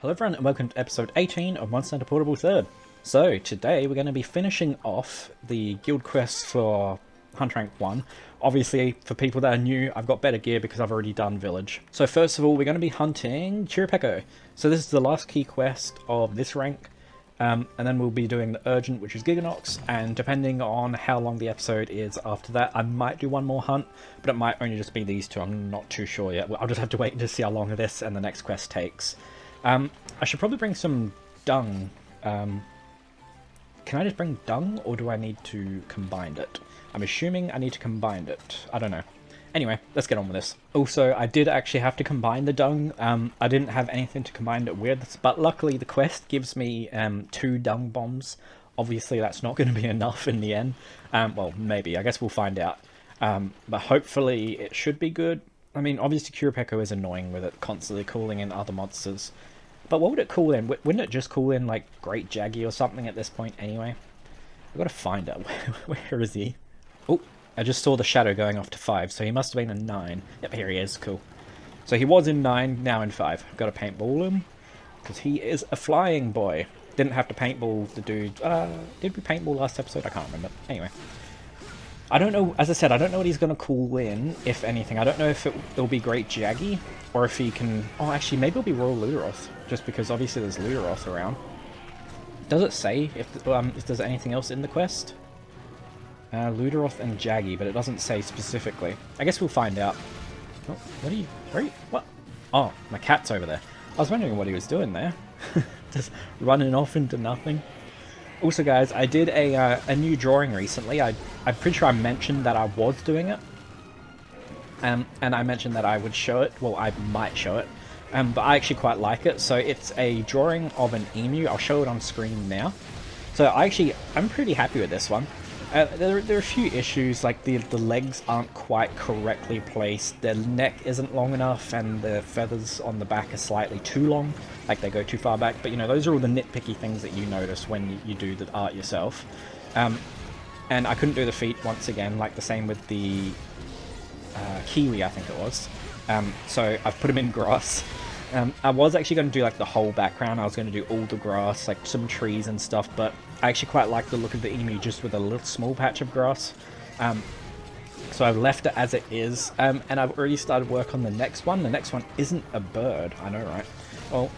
Hello everyone and welcome to episode 18 of Monster Hunter Portable 3rd. So today we're going to be finishing off the guild quest for Hunter Rank 1. Obviously for people that are new I've got better gear because I've already done village. So first of all we're going to be hunting Qurupeco. So this is the last key quest of this rank. And then we'll be doing the urgent, which is Gigginox, and depending on how long the episode is after that, I might do one more hunt, but it might only just be these two. I'm not too sure yet. I'll just have to wait to see how long this and the next quest takes. I should probably bring some dung. Can I just bring dung, or do I need to combine it? I'm assuming I need to combine it. I don't know. Anyway, let's get on with this. Also, I did actually have to combine the dung. I didn't have anything to combine it with, but luckily the quest gives me 2 dung bombs. Obviously, that's not going to be enough in the end. Well, maybe. I guess we'll find out. But hopefully it should be good. I mean, obviously Qurupeco is annoying with it constantly calling in other monsters. But what would it call in? Wouldn't it just call in, like, Great Jaggy or something at this point anyway? I've got to find out. Where is he? Oh, I just saw the shadow going off to 5, so he must have been in 9. Yep, here he is. Cool. So he was in 9, now in 5. I've got to paintball him, because he is a flying boy. Didn't have to paintball the dude. Did we paintball last episode? I can't remember. Anyway. I don't know, as I said, I don't know what he's going to call in, if anything. I don't know if it'll be Great Jaggy, or if he can... Oh, actually, maybe it'll be Royal Luderoth, just because obviously there's Luderoth around. Does it say if there's anything else in the quest? Luderoth and Jaggy, but it doesn't say specifically. I guess we'll find out. Oh, what are you... Where are you... What? Oh, my cat's over there. I was wondering what he was doing there. Just running off into nothing. Also, guys, I did a new drawing recently. I'm pretty sure I mentioned that I was doing it. And I mentioned that I would show it. Well, I might show it. But I actually quite like it. So it's a drawing of an emu. I'll show it on screen now. So I'm pretty happy with this one. There are a few issues, like the legs aren't quite correctly placed, the neck isn't long enough, and the feathers on the back are slightly too long, like they go too far back, but you know, those are all the nitpicky things that you notice when you do the art yourself. And I couldn't do the feet once again, like the same with the kiwi, I think it was. So I've put him in grass. I was actually going to do like the whole background. I was going to do all the grass, like some trees and stuff, but I actually quite like the look of the emu just with a little small patch of grass. So I've left it as it is, and I've already started work on the next one. The next one isn't a bird, I know, right? Well,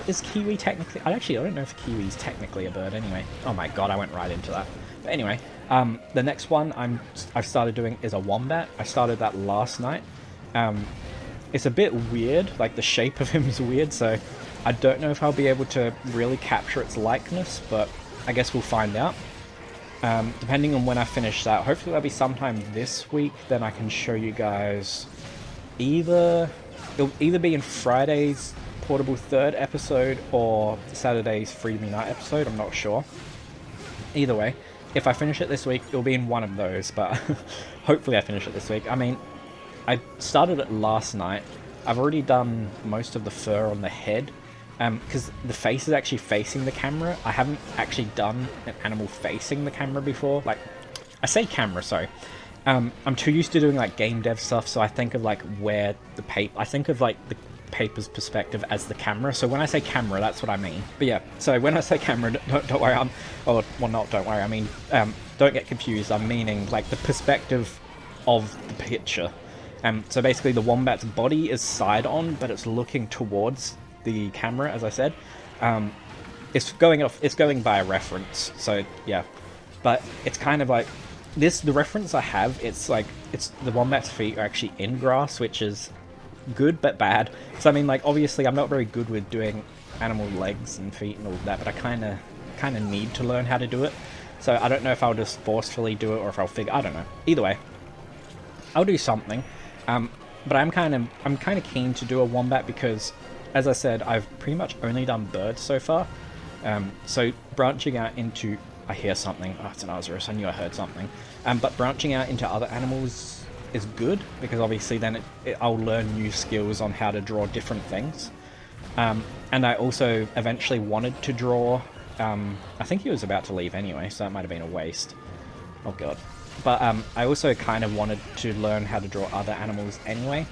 is kiwi technically... I don't know if kiwi is technically a bird anyway. Oh my god, I went right into that. But anyway, the next one I've started doing is a wombat. I started that last night. It's a bit weird, like the shape of him is weird, so I don't know if I'll be able to really capture its likeness, but I guess we'll find out. Depending on when I finish that, hopefully that'll be sometime this week, then I can show you guys it'll either be in Friday's Portable 3rd episode or Saturday's Free Me Night episode, I'm not sure. Either way, if I finish it this week, it'll be in one of those, but hopefully I finish it this week. I mean, I started it last night. I've already done most of the fur on the head, because the face is actually facing the camera. I haven't actually done an animal facing the camera before. Like, I say camera, sorry. I'm too used to doing like game dev stuff, so I think of like where the I think of like the paper's perspective as the camera. So when I say camera, that's what I mean. But yeah, so when I say camera, don't worry. Don't worry. I mean, don't get confused. I'm meaning like the perspective of the picture. So basically the wombat's body is side on, but it's looking towards the camera, as I said. It's going by a reference, so yeah. But it's kind of like the reference I have, it's the wombat's feet are actually in grass, which is good but bad. So I mean, like, obviously I'm not very good with doing animal legs and feet and all that, but I kind of need to learn how to do it. So I don't know if I'll just forcefully do it or if I'll I don't know. Either way, I'll do something. But I'm kind of keen to do a wombat because, as I said, I've pretty much only done birds so far. So branching out into... I hear something. Oh, it's an Osiris. I knew I heard something. But branching out into other animals is good because obviously then I'll learn new skills on how to draw different things. And I also eventually wanted to draw... I think he was about to leave anyway, so that might have been a waste. Oh god. But I also kind of wanted to learn how to draw other animals anyway,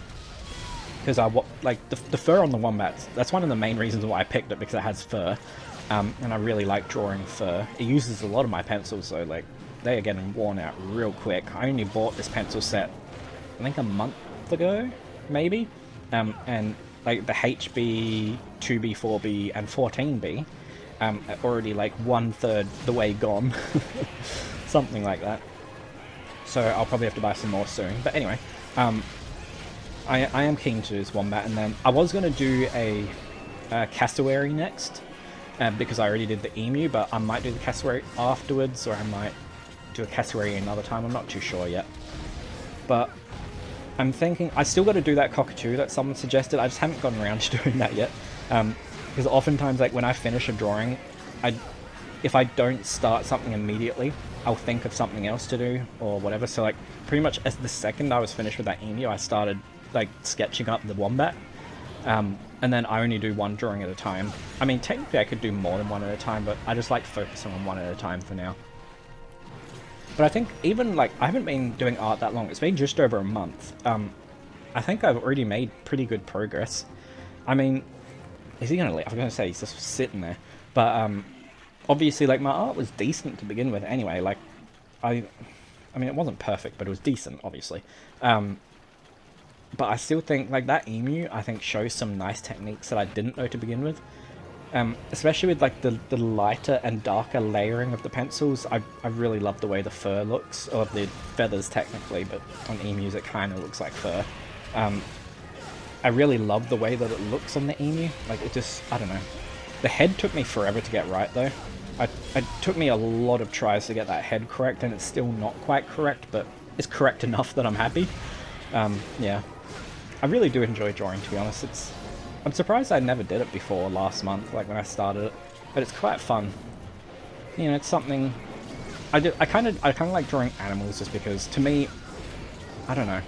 because like the fur on the wombats. That's one of the main reasons why I picked it, because it has fur, and I really like drawing fur. It uses a lot of my pencils though. Like they are getting worn out real quick. I only bought this pencil set, I think a month ago, maybe, and like the HB, 2B, 4B, and 14B, are already like 1/3 the way gone, something like that. So I'll probably have to buy some more soon. But anyway, I am keen to do this wombat, and then I was going to do a cassowary next, because I already did the emu, but I might do the cassowary afterwards, or I might do a cassowary another time. I'm not too sure yet. But I'm thinking I still got to do that cockatoo that someone suggested. I just haven't gotten around to doing that yet, because oftentimes, like when I finish a drawing, if I don't start something immediately, I'll think of something else to do or whatever. So like pretty much as the second I was finished with that emu, I started like sketching up the wombat, and then I only do one drawing at a time. I mean, technically I could do more than one at a time, but I just like focusing on one at a time for now. But I think even like I haven't been doing art that long. It's been just over a month. I think I've already made pretty good progress. I mean, is he gonna leave? I was gonna say he's just sitting there, but obviously, like, my art was decent to begin with anyway. Like, I mean, it wasn't perfect, but it was decent, obviously. But I still think, like, that emu, I think, shows some nice techniques that I didn't know to begin with. Especially with, like, the lighter and darker layering of the pencils. I really love the way the fur looks, or the feathers, technically, but on emus it kind of looks like fur. I really love the way that it looks on the emu. Like, it just, I don't know. The head took me forever to get right, though. It took me a lot of tries to get that head correct, and it's still not quite correct, but it's correct enough that I'm happy. Yeah. I really do enjoy drawing, to be honest. I'm surprised I never did it before last month, like when I started it, but it's quite fun. You know, it's something... I kind of like drawing animals just because, to me, I don't know.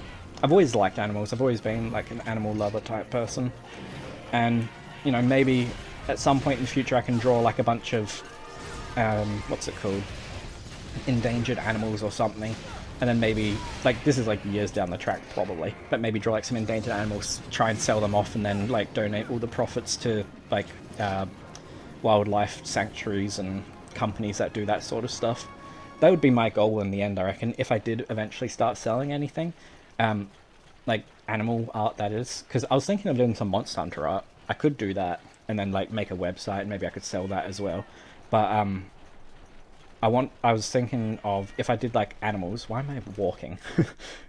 I've always liked animals. I've always been, like, an animal lover type person. And, you know, maybe at some point in the future I can draw, like, a bunch of... what's it called? Endangered animals or something. And then maybe, like, this is like years down the track probably, but maybe draw like some endangered animals, try and sell them off, and then like donate all the profits to like wildlife sanctuaries and companies that do that sort of stuff. That would be my goal in the end, I reckon, if I did eventually start selling anything. Like animal art, that is. Because I was thinking of doing some Monster Hunter art. I could do that, and then like make a website, and maybe I could sell that as well. But I was thinking of, if I did like animals, why am I walking?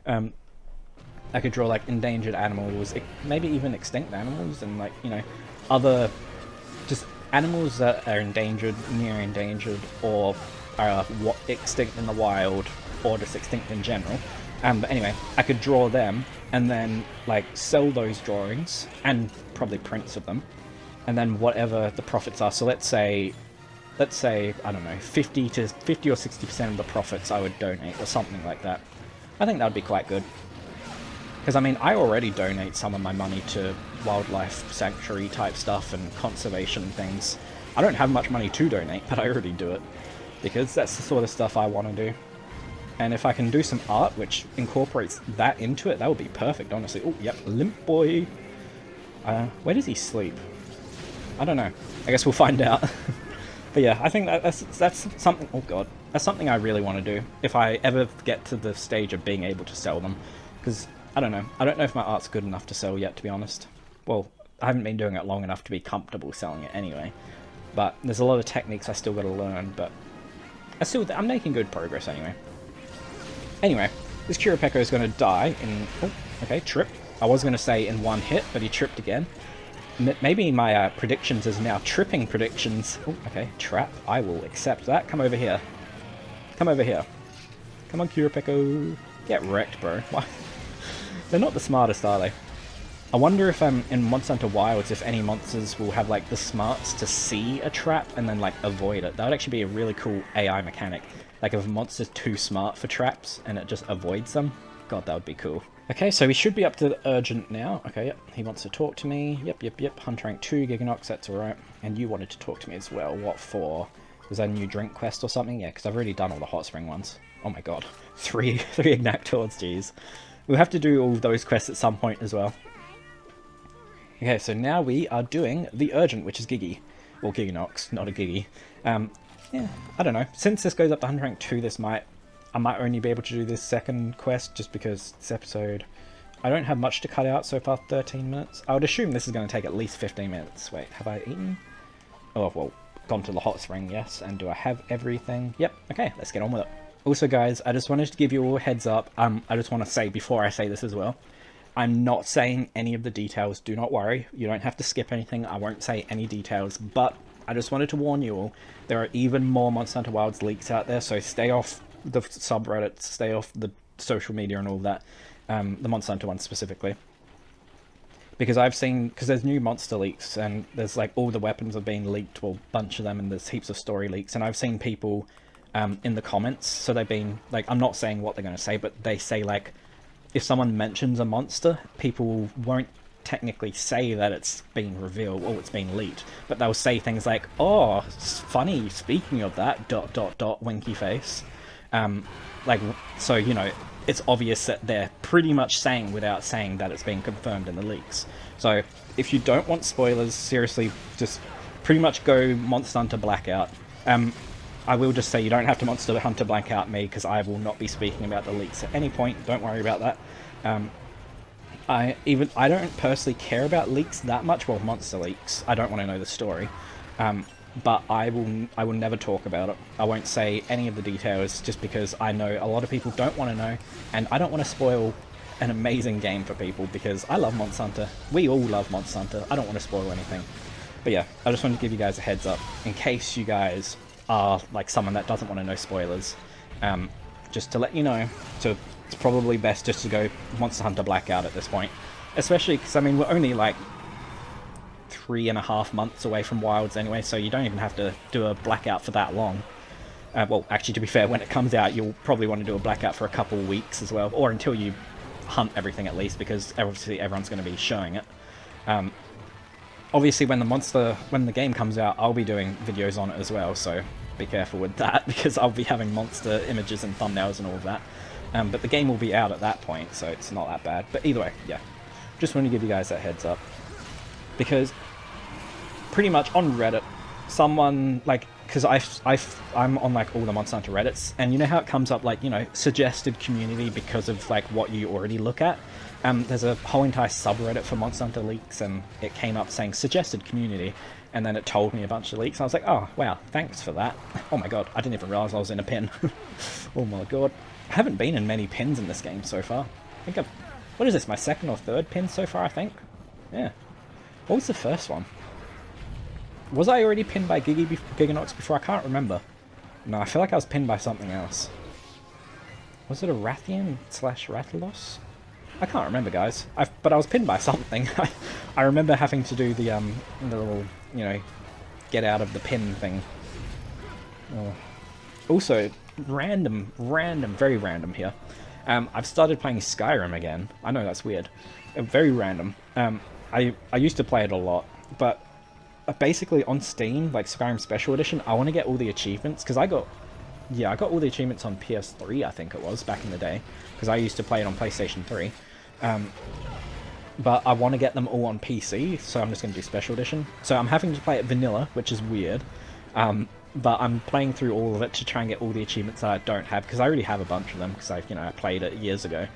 I could draw like endangered animals, maybe even extinct animals, and like, you know, other just animals that are endangered, near endangered, or are extinct in the wild, or just extinct in general. But anyway, I could draw them and then like sell those drawings and probably prints of them, and then whatever the profits are. So let's say, I don't know, 50 or 60% of the profits I would donate, or something like that. I think that would be quite good. Because, I mean, I already donate some of my money to wildlife sanctuary type stuff and conservation things. I don't have much money to donate, but I already do it. Because that's the sort of stuff I want to do. And if I can do some art which incorporates that into it, that would be perfect, honestly. Oh, yep, limp boy. Where does he sleep? I don't know. I guess we'll find out. But yeah, I think that's something... Oh god. That's something I really want to do, if I ever get to the stage of being able to sell them. Because, I don't know. I don't know if my art's good enough to sell yet, to be honest. Well, I haven't been doing it long enough to be comfortable selling it anyway. But there's a lot of techniques I still got to learn, but... I'm making good progress anyway. Anyway, this Qurupeco is going to die in... Oh, okay, trip. I was going to say in one hit, but he tripped again. Maybe my predictions is now tripping predictions. Oh, okay, trap. I will accept that. Come over here. Come over here. Come on, Qurupeco. Get wrecked, bro. Why? They're not the smartest, are they? I wonder if in Monster Hunter Wilds, if any monsters will have like the smarts to see a trap and then like avoid it. That would actually be a really cool AI mechanic. Like if a monster's too smart for traps and it just avoids them. God, that would be cool. Okay, so we should be up to the urgent now. Okay, yep, he wants to talk to me. Yep. Hunter rank 2, Gigginox, that's alright. And you wanted to talk to me as well. What for? Was that a new drink quest or something? Yeah, because I've already done all the hot spring ones. Oh my god. Three Ignactors, jeez. We'll have to do all those quests at some point as well. Okay, so now we are doing the urgent, which is Giggy. Well, Gigginox, not a Giggy. Yeah, I don't know. Since this goes up to 100 rank 2, I might only be able to do this second quest just because this episode, I don't have much to cut out so far, 13 minutes. I would assume this is going to take at least 15 minutes. Wait, have I eaten? Oh, well, gone to the hot spring, yes. And do I have everything? Yep, okay, let's get on with it. Also, guys, I just wanted to give you all a heads up. I just want to say, before I say this as well, I'm not saying any of the details, do not worry. You don't have to skip anything, I won't say any details, but I just wanted to warn you all, there are even more Monster Hunter Wilds leaks out there, so stay off the subreddits, stay off the social media and all that, the Monster Hunter one specifically. Because I've seen, because there's new monster leaks, and there's like all the weapons are being leaked, well, a bunch of them, and there's heaps of story leaks, and I've seen people in the comments, so they've been, like, I'm not saying what they're going to say, but they say, like, if someone mentions a monster, people won't technically say that it's been revealed or it's been leaked, but they'll say things like, oh, funny, speaking of that, ... winky face. Like, so, you know, it's obvious that they're pretty much saying without saying that it's been confirmed in the leaks. So, if you don't want spoilers, seriously, just pretty much go Monster Hunter Blackout. I will just say you don't have to Monster Hunter Blackout me, because I will not be speaking about the leaks at any point, don't worry about that. I don't personally care about leaks that much, well, monster leaks, I don't want to know the story. But I will never talk about it. I won't say any of the details, just because I know a lot of people don't want to know, and I don't want to spoil an amazing game for people, because I love Monster Hunter. We all love Monster Hunter. I don't want to spoil anything. But yeah, I just wanted to give you guys a heads up, in case you guys are like someone that doesn't want to know spoilers. Just to let you know, so it's probably best just to go Monster Hunter Blackout at this point. Especially because, I mean, we're only like 3.5 months away from Wilds anyway, so you don't even have to do a Blackout for that long. Well, actually, to be fair, when it comes out, you'll probably want to do a Blackout for a couple of weeks as well, or until you hunt everything at least, because obviously everyone's going to be showing it. Obviously, when the game comes out, I'll be doing videos on it as well, so be careful with that, because I'll be having monster images and thumbnails and all of that. But the game will be out at that point, so it's not that bad. But either way, yeah, just wanted to give you guys that heads up, because pretty much on Reddit, someone, like, because I'm on like all the Monster Hunter Reddits, and you know how it comes up like, you know, suggested community because of like what you already look at. There's a whole entire subreddit for Monster Hunter leaks, and it came up saying suggested community, and then it told me a bunch of leaks, and I was like, oh wow, thanks for that. Oh my god, I didn't even realize I was in a pin. Oh my god, I haven't been in many pins in this game so far. I think what is this, my second or third pin so far, I think? Yeah. What was the first one? Was I already pinned by Gigginox before? I can't remember. No, I feel like I was pinned by something else. Was it a Rathian / Rathalos? I can't remember, guys. But I was pinned by something. I remember having to do the little, you know, get out of the pin thing. Oh. Also, very random here. I've started playing Skyrim again. I know that's weird. Very random. I used to play it a lot, but basically on Steam, like Skyrim Special Edition, I want to get all the achievements, because I got all the achievements on PS3, I think it was, back in the day, because I used to play it on PlayStation 3. But I want to get them all on PC, so I'm just going to do Special Edition. So I'm having to play it vanilla, which is weird. But I'm playing through all of it to try and get all the achievements that I don't have, because I already have a bunch of them, because I played it years ago.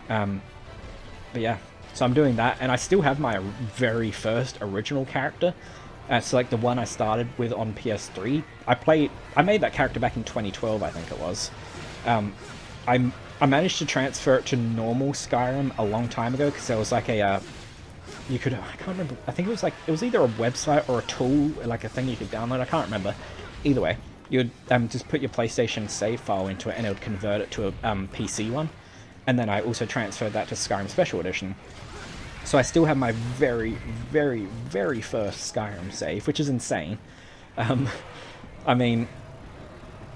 But yeah, so I'm doing that, and I still have my very first original character. So like the one I started with on PS3. I made that character back in 2012, I think it was. I managed to transfer it to normal Skyrim a long time ago, because there was like I can't remember, I think it was either a website or a tool, like a thing you could download, I can't remember. Either way, you would just put your PlayStation save file into it, and it would convert it to a PC one. And then I also transferred that to Skyrim Special Edition. So I still have my very, very, very first Skyrim save, which is insane. I mean,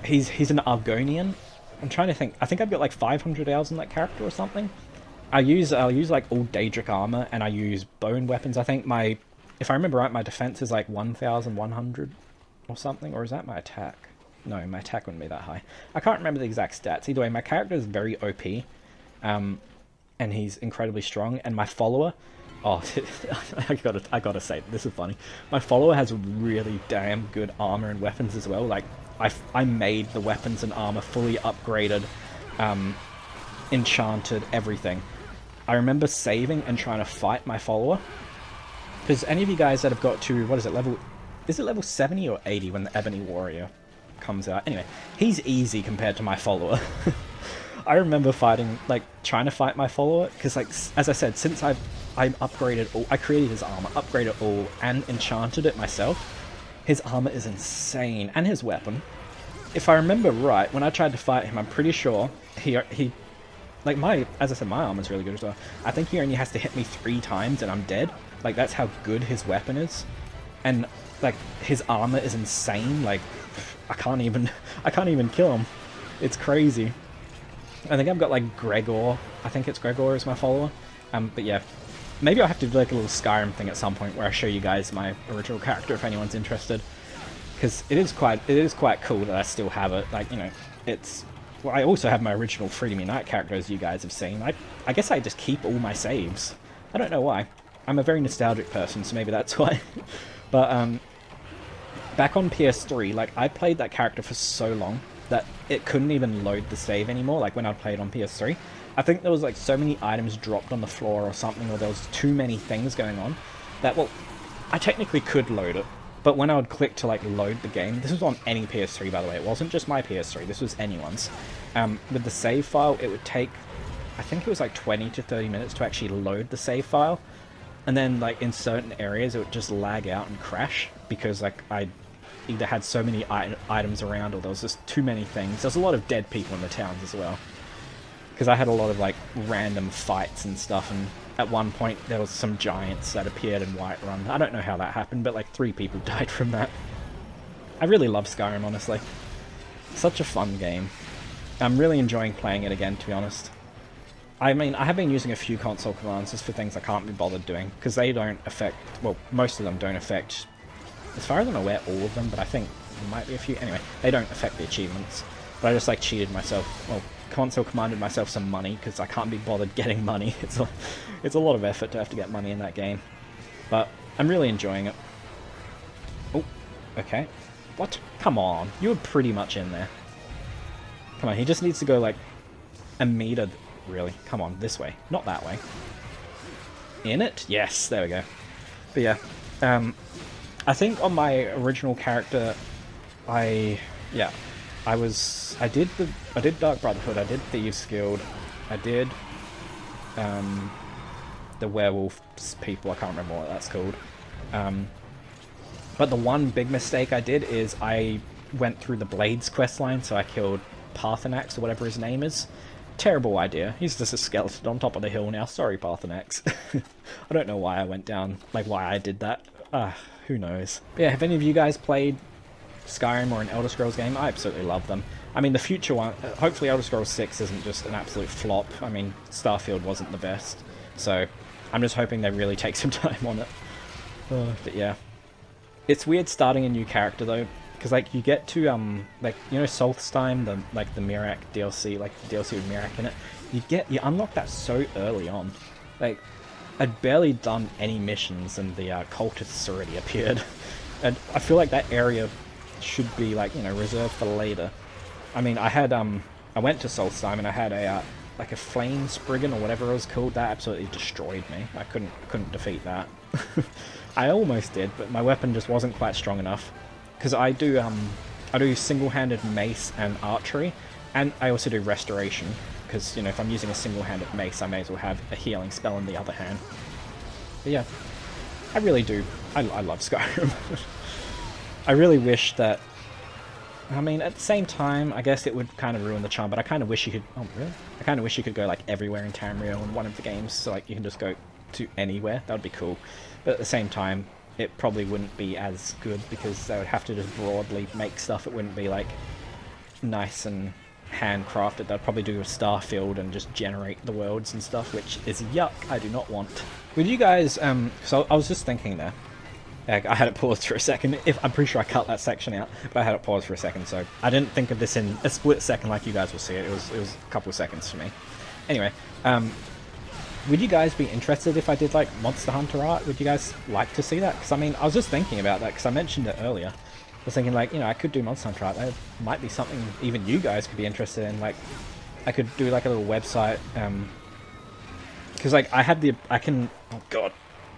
he's an Argonian. I'm trying to think. I think I've got like 500 hours in that character or something. I'll use like all Daedric armor, and I use bone weapons. I think if I remember right, my defense is like 1,100 or something, or is that my attack? No, my attack wouldn't be that high. I can't remember the exact stats. Either way, my character is very OP. And he's incredibly strong, and my follower, Oh, I gotta say, this is funny. My follower has really damn good armor and weapons as well. Like, I made the weapons and armor fully upgraded, enchanted, everything. I remember saving and trying to fight my follower. Because any of you guys that have got to, what is it, level 70 or 80 when the Ebony Warrior comes out? Anyway, he's easy compared to my follower. I remember fighting, like, trying to fight my follower, because, like, as I said, since I upgraded all, I created his armor, upgraded all, and enchanted it myself, his armor is insane, and his weapon. If I remember right, when I tried to fight him, I'm pretty sure he like, as I said, my armor's really good as well. I think he only has to hit me 3 times and I'm dead. Like, that's how good his weapon is. And, like, his armor is insane. Like, I can't even kill him. It's crazy. I think I've got, like, Gregor. I think it's Gregor as my follower. But yeah, maybe I'll have to do, like, a little Skyrim thing at some point where I show you guys my original character if anyone's interested. Because it is quite cool that I still have it. Like, you know, it's... Well, I also have my original Freedom Unite character, as you guys have seen. I guess I just keep all my saves. I don't know why. I'm a very nostalgic person, so maybe that's why. But, back on PS3, like, I played that character for so long that it couldn't even load the save anymore, like when I played on PS3. I think there was, like, so many items dropped on the floor or something, or there was too many things going on, that, well, I technically could load it. But when I would click to, like, load the game, this was on any PS3, by the way, it wasn't just my PS3, this was anyone's. With the save file, it would take, I think it was like 20 to 30 minutes to actually load the save file. And then, like, in certain areas, it would just lag out and crash, because, like, I either had so many items around, or there was just too many things. There's a lot of dead people in the towns as well. Because I had a lot of, like, random fights and stuff, and at one point there was some giants that appeared in Whiterun. I don't know how that happened, but like 3 people died from that. I really love Skyrim, honestly. Such a fun game. I'm really enjoying playing it again, to be honest. I mean, I have been using a few console commands just for things I can't be bothered doing, because they don't affect, well, most of them don't affect, as far as I'm aware, all of them, but I think there might be a few. Anyway, they don't affect the achievements. But I just, like, cheated myself, well, console commanded myself some money, because I can't be bothered getting money. It's a lot of effort to have to get money in that game. But I'm really enjoying it. Oh, okay. What? Come on, you were pretty much in there. Come on, he just needs to go, like, a meter. Really? Come on, this way, not that way. In it? Yes, there we go. But yeah, I think on my original character, I did Dark Brotherhood, I did Thieves Guild, I did the werewolf people, I can't remember what that's called. But the one big mistake I did is I went through the Blades questline, so I killed Parthenax, or whatever his name is. Terrible idea. He's just a skeleton on top of the hill now. Sorry, Parthenax. I don't know why I went down, like why I did that. Who knows. But yeah, have any of you guys played Skyrim or an Elder Scrolls game? I absolutely love them. I mean, the future one, hopefully Elder Scrolls 6 isn't just an absolute flop. I mean, Starfield wasn't the best. So, I'm just hoping they really take some time on it. But yeah. It's weird starting a new character though, because like you get to like, you know, Solstheim, the Miraak DLC, like the DLC with Miraak in it, you unlock that so early on. Like, I'd barely done any missions and the cultists already appeared. And I feel like that area should be, like, you know, reserved for later. I mean, I had I went to Solstheim and I had a like a flame spriggan or whatever it was called. That absolutely destroyed me. I couldn't defeat that. I almost did, but my weapon just wasn't quite strong enough. Because I do single-handed mace and archery, and I also do restoration. Because, you know, if I'm using a single-handed mace, I may as well have a healing spell in the other hand. But yeah, I really do. I love Skyrim. I really wish that... I mean, at the same time, I guess it would kind of ruin the charm, but I kind of wish you could... Oh, really? I kind of wish you could go, like, everywhere in Tamriel in one of the games, so, like, you can just go to anywhere. That would be cool. But at the same time, it probably wouldn't be as good, because they would have to just broadly make stuff. It wouldn't be, like, nice and handcrafted. They'd probably do a Starfield and just generate the worlds and stuff, which is yuck. I do not want. Would you guys... So I was just thinking there. I had it paused for a second. I'm pretty sure I cut that section out, but I had it paused for a second, so I didn't think of this in a split second like you guys will see it. It was a couple of seconds for me. Anyway, Would you guys be interested if I did like Monster Hunter art? Would you guys like to see that? Because I mean, I was just thinking about that because I mentioned it earlier. I was thinking like, you know, I could do Monster Hunter art. That might be something even you guys could be interested in. Like, I could do like a little website. Because like I can, oh god,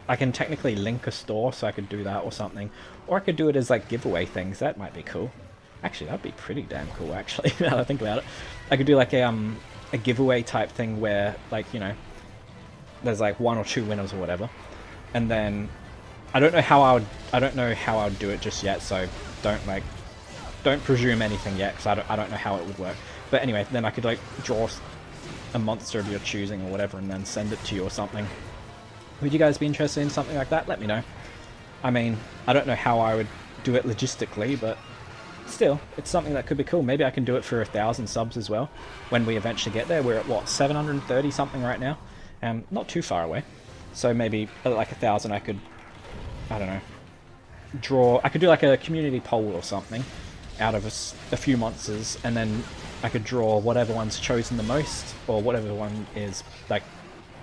I can technically link a store, so I could do that or something. Or I could do it as like giveaway things. That might be cool. Actually, that'd be pretty damn cool. Actually, now that I think about it, I could do like a giveaway type thing where like, you know, there's like 1 or 2 winners or whatever, and then I don't know how I would do it just yet. So don't presume anything yet, because I don't know how it would work. But anyway, then I could like draw a monster of your choosing or whatever, and then send it to you or something. Would you guys be interested in something like that? Let me know. I mean, I don't know how I would do it logistically, but still, it's something that could be cool. Maybe I can do it for 1,000 subs as well when we eventually get there. We're at what, 730 something right now, not too far away. So maybe like 1,000 I could, I don't know, draw. I could do like a community poll or something out of a few monsters, and then I could draw whatever one's chosen the most, or whatever one is like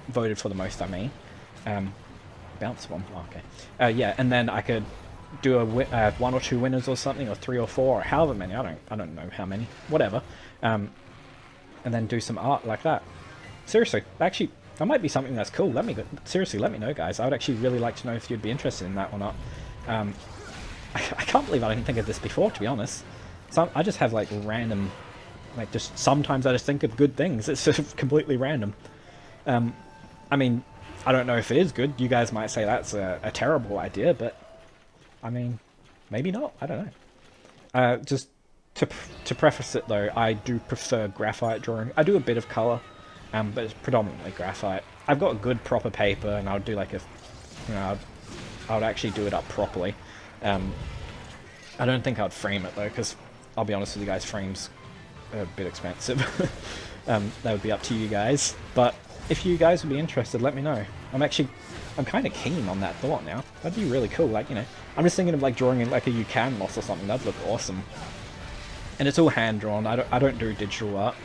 voted for the most. I mean, bounce one. Oh, okay. Yeah, and then I could do a 1 or 2 winners or something, or 3 or 4, or however many. I don't know how many. Whatever. And then do some art like that. Seriously, actually, that might be something that's cool. Seriously, let me know, guys. I would actually really like to know if you'd be interested in that or not. I can't believe I didn't think of this before, to be honest. I just have like random, like just sometimes I just think of good things. It's just completely random. I mean, I don't know if it is good. You guys might say that's a terrible idea, but I mean, maybe not. I don't know. Just to preface it though, I do prefer graphite drawing. I do a bit of color, but it's predominantly graphite. I've got good proper paper, and I would do like I would actually do it up properly. I don't think I'd frame it though, because I'll be honest with you guys, frames are a bit expensive. That would be up to you guys. But if you guys would be interested, let me know. I'm kind of keen on that thought now. That'd be really cool. Like, you know, I'm just thinking of like drawing in like a UCAN moss or something. That'd look awesome. And it's all hand drawn. I don't do digital art.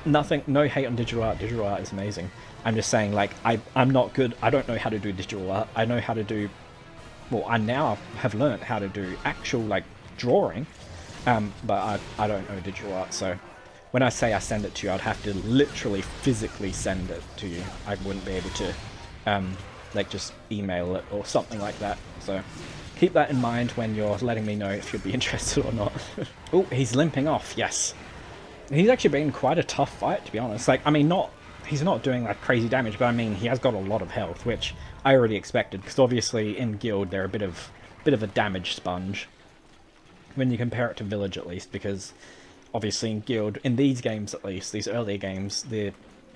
No hate on digital art. Digital art is amazing. I'm just saying, like, I'm not good. I don't know how to do digital art. I know how to do, well, I now have learned how to do actual like drawing, but I don't know digital art. So when I say I send it to you, I'd have to literally physically send it to you. I wouldn't be able to like just email it or something like that. So keep that in mind when you're letting me know if you'd be interested or not. Oh, he's limping off. Yes, he's actually been quite a tough fight, to be honest. Like, I mean, he's not doing like crazy damage, but I mean, he has got a lot of health, which I already expected, because obviously in Guild they're a bit of a damage sponge when you compare it to Village, at least, because obviously in Guild, in these games at least, these earlier games,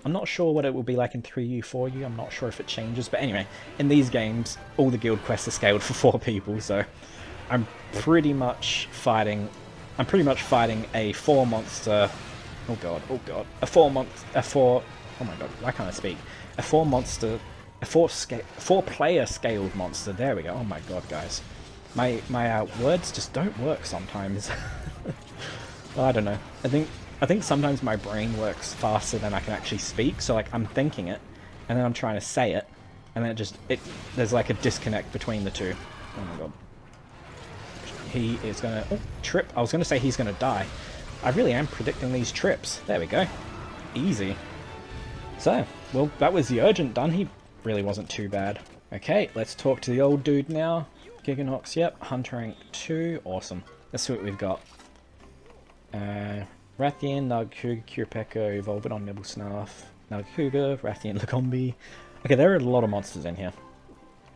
I'm not sure what it will be like in 3U, 4U, I'm not sure if it changes, but anyway, in these games, all the Guild quests are scaled for 4 people, so I'm pretty much fighting a 4 monster, oh god, oh my god, why can't I speak? A 4 player scaled monster, there we go, oh my god, guys. My words just don't work sometimes. Well, I don't know. I think sometimes my brain works faster than I can actually speak. So like I'm thinking it, and then I'm trying to say it, and then there's like a disconnect between the two. Oh my god. He is gonna trip. I was gonna say he's gonna die. I really am predicting these trips. There we go. Easy. So, well, that was the urgent done. He really wasn't too bad. Okay, let's talk to the old dude now. Gigginox, yep. Hunter rank 2, awesome. Let's see what we've got. Rathian, Nughuga, Qurupeco, Volbidon, Nibblesnarf, Nughuga, Rathian, Lagombi. Okay, there are a lot of monsters in here.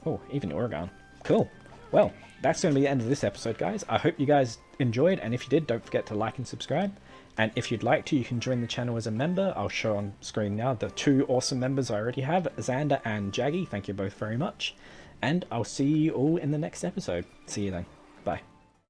Oh, even Oregon. Cool. Well, that's going to be the end of this episode, guys. I hope you guys enjoyed, and if you did, don't forget to like and subscribe. And if you'd like to, you can join the channel as a member. I'll show on screen now the 2 awesome members I already have, Xander and Jaggy. Thank you both very much. And I'll see you all in the next episode. See you then.